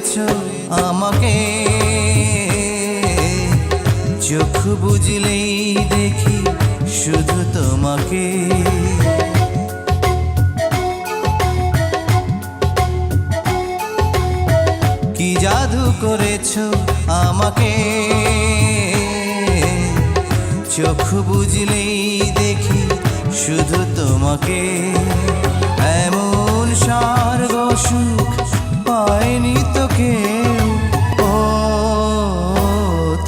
করেছো আমাকে, চোখ বুঝলেই দেখি শুধু তোমাকে। কি জাদু করেছো আমাকে, চোখ বুঝলেই দেখি শুধু তোমাকে। এমন স্বর্গ সুখ পায়নি তো কেউ। ও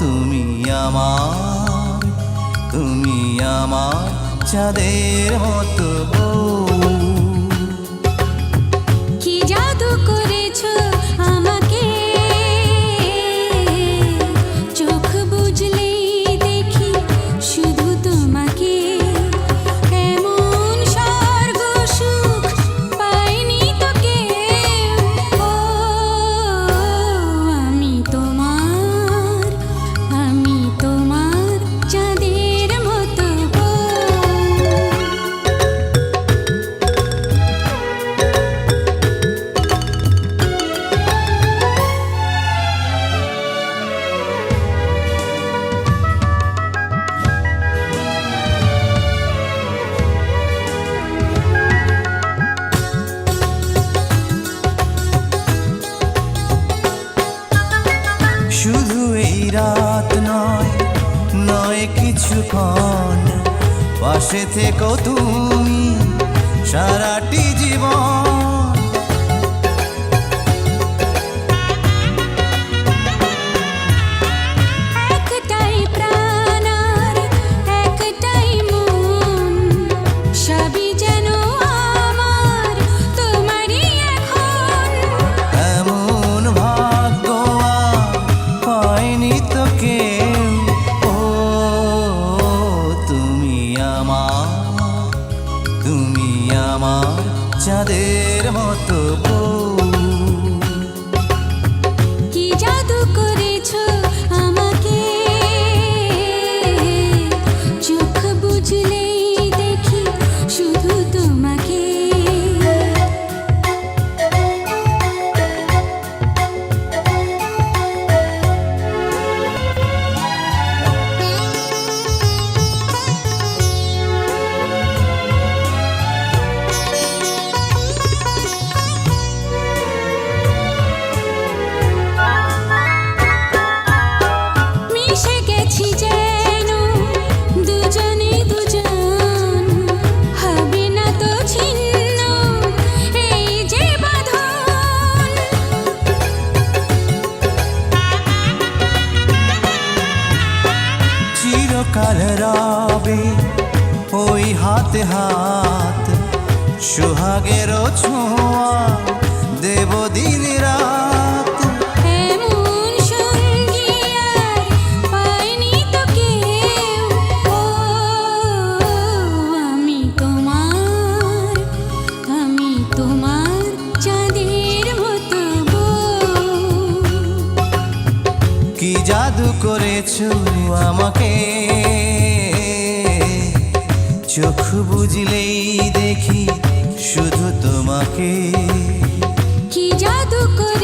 তুমি আমার, তুমি আমার চাঁদের মতো বউ। কি জাদু করেছো আমাকে, চোখ বুঝলেই দেখি শুধু তোমাকে। এমন স্বর্গ সুখ পাইনি তো কেউ। ও আমি তোমার, আমি তোমার চাঁদের মতো বউ। শুধু এই রাত নয়, নয় কিছুক্ষণ, পাশে থেকো তুমি সারাটি জীবন। একটাই প্রাণ আর একটাই মন, সবই যেন আমার তোমারই এখন। এমন ভাগ্য আর পায়নি তো কেউ। ও তুমি আমার, তুমি আমার চাঁদের মতো বউ। কি জাদু করেছো আমাকে, চোখ বুঝলেই দেখি শুধু তোমাকে। মিশে গেছি যেন দুজনে দুজন, হবে না তো ছিন্ন এই যে বাঁধন। চিরকাল রবে ওই হাতে হাত, সোহাগেরও ছোঁয়া দেব দিন রাত। এমন সঙ্গী আর পাইনি তো কেউ। ও আমি তোমার, আমি তোমার চাঁদের মতো বউ। কি জাদু করেছো আমাকে, চোখ বুঝলেই দেখি শুধু তোমাকে। কি জাদু করে